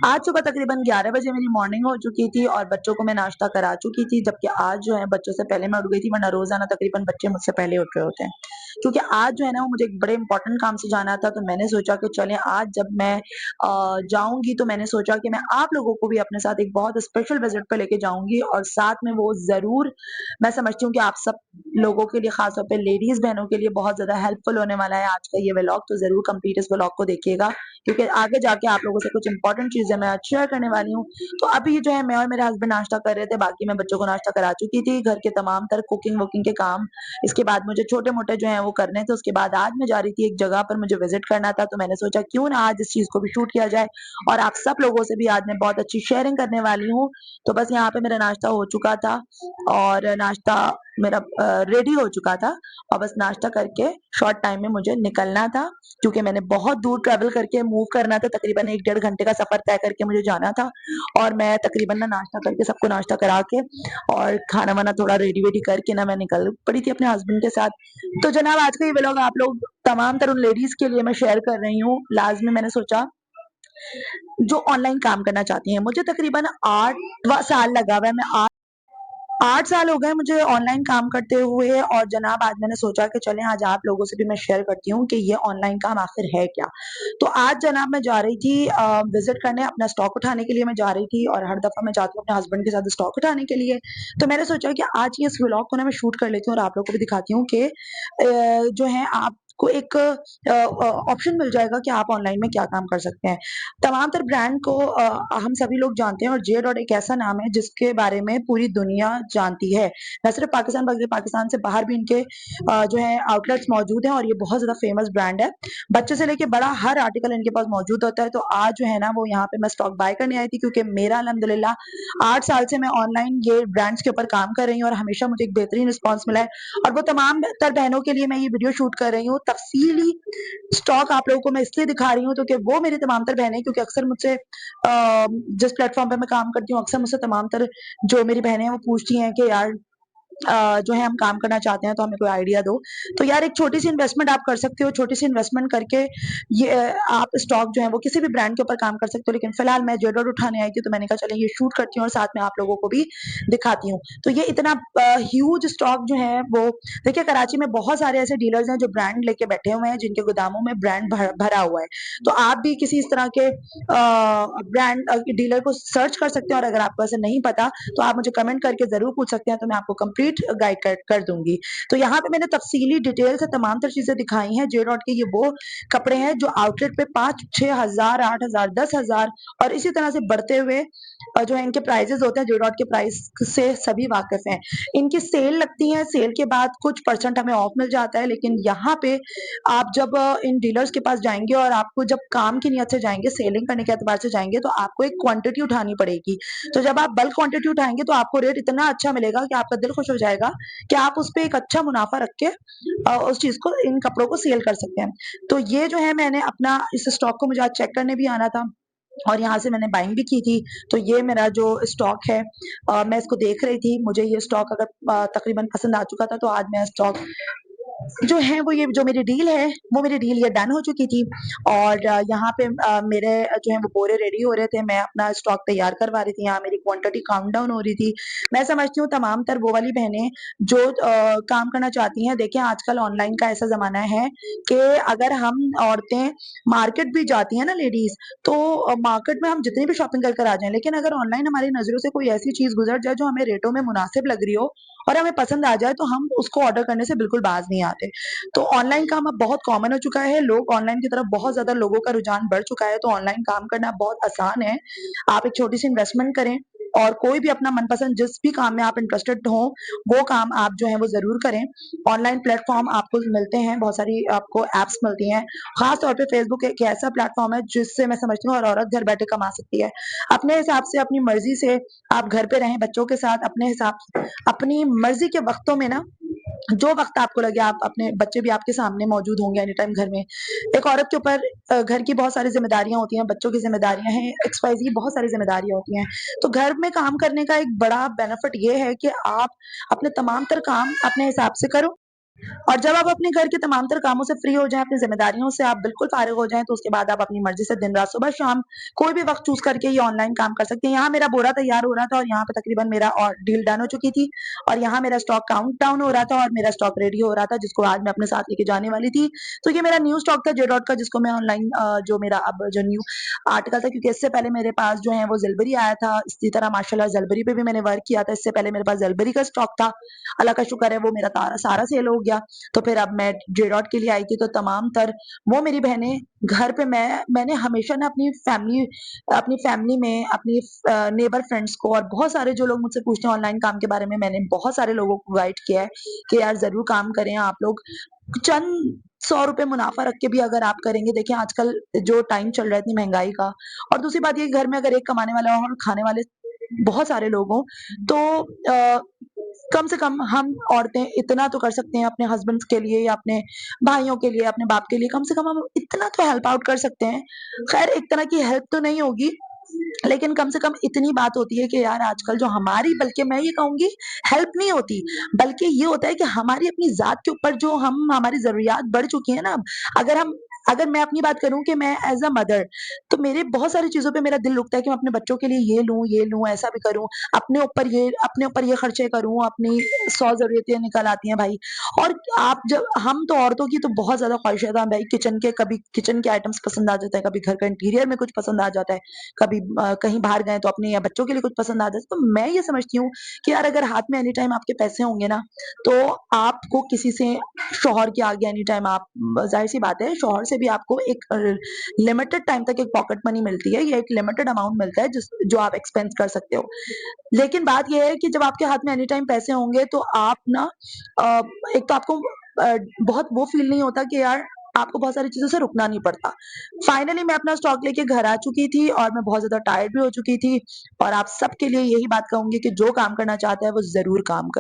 आज सुबह तकरीबन 11 बजे मेरी मॉर्निंग हो चुकी थी और बच्चों को मैं नाश्ता करा चुकी थी, जबकि आज जो है बच्चों से पहले मैं उठ गई थी, वरना रोज़ाना तकरीबन बच्चे मुझसे पहले उठ रहे होते हैं। क्योंकि आज जो है ना वो मुझे एक बड़े इम्पोर्टेंट काम से जाना था, तो मैंने सोचा कि चलें आज जब मैं जाऊँगी तो मैंने सोचा कि मैं आप लोगों को भी अपने साथ एक बहुत स्पेशल विज़िट पे लेके जाऊँगी और साथ में वो ज़रूर मैं समझती हूँ कि आप सब लोगों के लिए, ख़ास तौर पे लेडीज़ बहनों के लिए बहुत ज़्यादा हेल्पफुल होने वाला है आज का ये व्लॉग, तो ज़रूर कंप्लीट इस व्लॉग को देखिएगा। क्योंकि आगे जाके आप लोगों से कुछ इंपॉर्टेंट चीज़ें मैं आज शेयर करने वाली हूँ। तो अभी जो है मैं और मेरे हस्बैंड नाश्ता कर रहे थे, बाकी मैं बच्चों को नाश्ता करा चुकी थी, घर के तमाम तर कुकिंग-वुकिंग के काम, इसके बाद मुझे छोटे-मोटे जो हैं वो करने थे। उसके बाद आज मैं जा रही थी एक जगह पर मुझे विज़िट करना था, तो मैंने सोचा क्यों ना आज इस चीज़ को भी शूट किया जाए और आप सब लोगों से भी आज मैं बहुत अच्छी शेयरिंग करने वाली हूँ। तो बस यहाँ पे मेरा नाश्ता हो चुका था और नाश्ता मेरा रेडी हो चुका था और बस नाश्ता करके शॉर्ट टाइम में मुझे निकलना था, क्योंकि मैंने बहुत दूर ट्रैवल करके मूव करना था, तकरीबन 1 डेढ़ घंटे का सफ़र तय करके मुझे जाना था और मैं तकरीबन ना नाश्ता करके सबको नाश्ता करा के और खाना-वाना थोड़ा रेडी-वेडी करके ना मैं निकल पड़ी थी अपने हस्बैंड के साथ। तो जनाब आज का ये व्लॉग आप लोग तमाम तर उन लेडीज़ के लिए मैं शेयर कर रही हूँ। लाज़मी मैंने सोचा जो ऑनलाइन काम करना चाहती हैं। मुझे तकरीबन 8वाँ साल लगा हुआ है, मैं 8 साल हो गए मुझे ऑनलाइन काम करते हुए और जनाब आज मैंने सोचा कि चलें आज आप लोगों से भी मैं शेयर करती हूँ कि ये ऑनलाइन काम आखिर है क्या? तो आज जनाब मैं जा रही थी विज़िट करने, अपना स्टॉक उठाने के लिए मैं जा रही थी और हर दफ़ा मैं जाती हूँ अपने हस्बैंड के साथ स्टॉक उठाने के लिए। तो मैंने सोचा कि आज ये इस व्लॉग को ना मैं शूट कर लेती हूँ और आप लोगों को भी दिखाती हूँ कि जो है आपको एक ऑप्शन मिल जाएगा कि आप ऑनलाइन में क्या काम कर सकते हैं। तमाम तर ब्रांड को हम सभी लोग जानते हैं और जे डॉट एक ऐसा नाम है जिसके बारे में पूरी दुनिया जानती है। न सिर्फ पाकिस्तान बल्कि पाकिस्तान से बाहर भी इनके जो है आउटलेट्स मौजूद हैं और ये बहुत ज़्यादा फेमस ब्रांड है। बच्चे से लेके बड़ा हर आर्टिकल इनके पास मौजूद होता है। तो आज जो है ना वो यहाँ पे मैं स्टॉक बाय करने आई थी, क्योंकि मेरा अल्हम्दुलिल्लाह 8 साल से मैं ऑनलाइन ये ब्रांड्स के ऊपर काम कर रही हूँ और हमेशा मुझे एक बेहतरीन रिस्पॉन्स मिला है और वो तमाम तर बहनों के लिए मैं ये वीडियो शूट कर रही हूँ। तफ़सीली स्टॉक आप लोगों को मैं इसलिए दिखा रही हूँ क्योंकि वो मेरी तमाम तर बहनें, क्योंकि अक्सर मुझसे जिस प्लेटफ़ॉर्म पे मैं काम करती हूँ, अक्सर मुझसे तमाम तर जो मेरी बहनें हैं वो पूछती हैं कि यार जो है हम काम करना चाहते हैं तो हमें कोई आइडिया दो। तो यार एक छोटी-सी इन्वेस्टमेंट आप कर सकते हो, छोटी-सी इन्वेस्टमेंट करके ये आप स्टॉक जो है वो किसी भी ब्रांड के ऊपर काम कर सकते हो। लेकिन फिलहाल मैं जेडॉट उठाने आई थी तो मैंने कहा चलो ये शूट करती हूँ और साथ में आप लोगों को भी दिखाती हूँ। तो ये इतना ह्यूज स्टॉक जो है वो देखिए कराची में बहुत सारे ऐसे डीलर्स हैं जो ब्रांड लेके बैठे हुए हैं, जिनके गोदामों में ब्रांड भरा हुआ है। तो आप भी किसी इस तरह के ब्रांड डीलर को सर्च कर सकते हैं और अगर आपको ऐसे नहीं पता तो आप मुझे कमेंट करके ज़रूर पूछ सकते हैं, तो मैं आपको कंप्लीट गाइड कर दूँगी। तो यहाँ पे मैंने तफ़सीली डिटेल से तमाम तर चीज़ें दिखाई हैं। जे डॉट के ये वो कपड़े हैं जो आउटलेट पे 5-6 हज़ार, 8,000, 10,000 और इसी तरह से बढ़ते हुए जो है इनके प्राइसेज़ होते हैं, जे डॉट के प्राइस से सभी वाकिफ़ हैं। इनकी सेल लगती है, सेल के बाद कुछ परसेंट हमें ऑफ मिल जाता है, लेकिन यहाँ पे आप जब इन डीलर्स के पास जाएँगे और आपको जब काम की नियत से जाएँगे, सेलिंग करने के एतबार से जाएँगे, तो आपको एक क्वांटिटी उठानी पड़ेगी। तो जब आप बल्क क्वांटिटी उठाएँगे तो आपको रेट इतना अच्छा मिलेगा कि आपका दिल खुश हो जाएगा कि आप उसपे एक अच्छा मुनाफ़ा रख के उस चीज़ को, इन कपड़ों को सेल कर सकते हैं। तो ये जो है मैंने अपना इस स्टॉक को मुझे आज चेक करने भी आना था और यहाँ से मैंने बाइंग भी की थी। तो ये मेरा जो स्टॉक है मैं इसको देख रही थी। मुझे ये स्टॉक अगर तकरीबन पसंद आ चुका था तो आज मैं स्टॉक जो है वो ये जो मेरी डील है, वो मेरी डील ये डन हो चुकी थी और यहाँ पे मेरे जो है वो बोरे रेडी हो रहे थे, मैं अपना स्टॉक तैयार करवा रही थी, यहाँ मेरी क्वांटिटी काउंट डाउन हो रही थी। मैं समझती हूँ तमाम तर वो वाली बहनें जो काम करना चाहती हैं, देखिए आजकल ऑनलाइन का ऐसा ज़माना है कि अगर हम औरतें मार्केट भी जाती हैं ना लेडीज़, तो मार्केट में हम जितनी भी शॉपिंग कर कर आ जाएँ, लेकिन अगर ऑनलाइन हमारी नज़रों से कोई ऐसी चीज़ गुज़र जाए जो हमें रेटों में मुनासिब लग रही हो और हमें पसंद आ जाए, तो हम उसको ऑर्डर करने से बिल्कुल बाज़ नहीं आते। तो ऑनलाइन काम अब बहुत कॉमन हो चुका है, लोग ऑनलाइन की तरफ बहुत ज़्यादा लोगों का रुझान बढ़ चुका है, तो ऑनलाइन काम करना बहुत आसान है। आप एक छोटी-सी इन्वेस्टमेंट करें और कोई भी अपना मनपसंद जिस भी काम में आप इंटरेस्टेड हो, वो काम आप जो है वो ज़रूर करें। ऑनलाइन प्लेटफ़ॉर्म आपको मिलते हैं, बहुत सारी आपको ऐप्स मिलती हैं। ख़ास तौर पे फ़ेसबुक एक ऐसा प्लेटफ़ॉर्म है जिससे मैं समझती हूँ हर औरत घर बैठे कमा सकती है। अपने हिसाब से, अपनी मर्ज़ी से आप घर पे रहें बच्चों के साथ, अपने हिसाब से, अपनी मर्ज़ी के वक़्तों में ना जो वक़्त आपको लगे, आप अपने बच्चे भी आपके सामने मौजूद होंगे एनी टाइम घर में। एक औरत के ऊपर घर की बहुत सारी ज़िम्मेदारियाँ होती हैं, बच्चों की ज़िम्मेदारियाँ हैं, एक्स-वाई-ज़ेड बहुत सारी ज़िम्मेदारियाँ होती हैं। तो घर में काम करने का एक बड़ा बेनिफिट ये है कि आप अपने तमाम तर काम अपने हिसाब से करो और जब आप अपने घर के तमाम तर कामों से फ्री हो जाएँ, अपनी ज़िम्मेदारियों से आप बिल्कुल फ़ारिग हो जाएँ, तो उसके बाद आप अपनी मर्ज़ी से दिन-रात, सुबह-शाम कोई भी वक़्त चूज़ करके ये ऑनलाइन काम कर सकते हैं। यहाँ मेरा बोरा तैयार हो रहा था और यहाँ पे तकरीबन मेरा और डील डन हो चुकी थी और यहाँ मेरा स्टॉक काउंट डाउन हो रहा था और मेरा स्टॉक रेडी हो रहा था, जिसको आज मैं अपने साथ लेके जाने वाली थी। तो ये मेरा न्यू स्टॉक था जेडॉट का, जिसको मैं ऑनलाइन जो मेरा अब जो न्यू आर्टिकल था, क्योंकि इससे पहले मेरे पास जो है वो ज़िलबरी आया था। इसी तरह माशाल्लाह ज़िलबरी पे भी मैंने वर्क किया था। इससे पहले मेरे पास ज़िलबरी का स्टॉक था। अल्लाह का शुक्र है वो मेरा तारा सारा सेल हो गया। तो फिर अब मैं जे-डॉट के लिए आई थी, तो तमाम तर वो मेरी बहनें घर पे मैंने हमेशा ना अपनी फैमिली में नेबर फ्रेंड्स को और बहुत सारे जो लोग मुझसे पूछते हैं ऑनलाइन काम के बारे में, मैंने बहुत सारे लोगों को गाइड किया है कि यार ज़रूर काम करें आप लोग। चंद ₹100 मुनाफ़ा रख के भी अगर आप करेंगे, देखिए आजकल जो टाइम चल रहा है इतनी महँगाई का, और दूसरी बात ये कि घर में अगर एक कमाने वाला हो और खाने वाले बहुत सारे लोग हों, तो कम से कम हम औरतें इतना तो कर सकते हैं अपने हस्बैंड्स के लिए या अपने भाइयों के लिए, अपने बाप के लिए, कम से कम हम इतना तो हेल्प आउट कर सकते हैं। ख़ैर एक तरह की हेल्प तो नहीं होगी, लेकिन कम से कम इतनी बात होती है कि यार आजकल जो हमारी, बल्कि मैं ये कहूँगी हेल्प नहीं होती, बल्कि ये होता है कि हमारी अपनी ज़ात के ऊपर जो हमारी ज़रूरियात बढ़ चुकी है ना अब, अगर मैं अपनी बात करूँ कि मैं एज़ अ मदर, तो मेरे बहुत सारी चीज़ों पे मेरा दिल रुकता है कि मैं अपने बच्चों के लिए ये लूँ, ऐसा भी करूँ, अपने ऊपर ये खर्चे करूँ, अपनी 100 ज़रूरतें निकल आती हैं भाई। और आप जब हम तो औरतों की तो बहुत ज़्यादा ख्वाहिशात हैं भाई, कभी किचन के आइटम्स पसंद आ जाता है, कभी घर का इंटीरियर में कुछ पसंद आ जाता है, कभी कहीं बाहर गए तो अपने या बच्चों के लिए कुछ पसंद आ जाए। तो मैं ये समझती हूँ कि यार अगर हाथ में एनी टाइम आपके पैसे होंगे ना, तो आपको किसी से, शौहर के आगे एनी टाइम आप, ज़ाहिर-सी बात है शौहर से भी आपको एक लिमिटेड टाइम तक एक पॉकेट मनी मिलती है, या एक लिमिटेड अमाउंट मिलता है जो आप एक्सपेंस कर सकते हो। लेकिन बात ये है कि जब आपके हाथ में एनी टाइम पैसे होंगे, तो आप ना अ, एक तो आपको बहुत वो फ़ील नहीं होता कि यार आपको बहुत सारी चीज़ों से रुकना नहीं पड़ता। फाइनली मैं अपना स्टॉक लेके घर आ चुकी थी और मैं बहुत ज़्यादा टायर्ड भी हो चुकी थी, और आप सबके लिए यही बात कहूँगी कि जो काम करना चाहता है वो ज़रूर काम करे।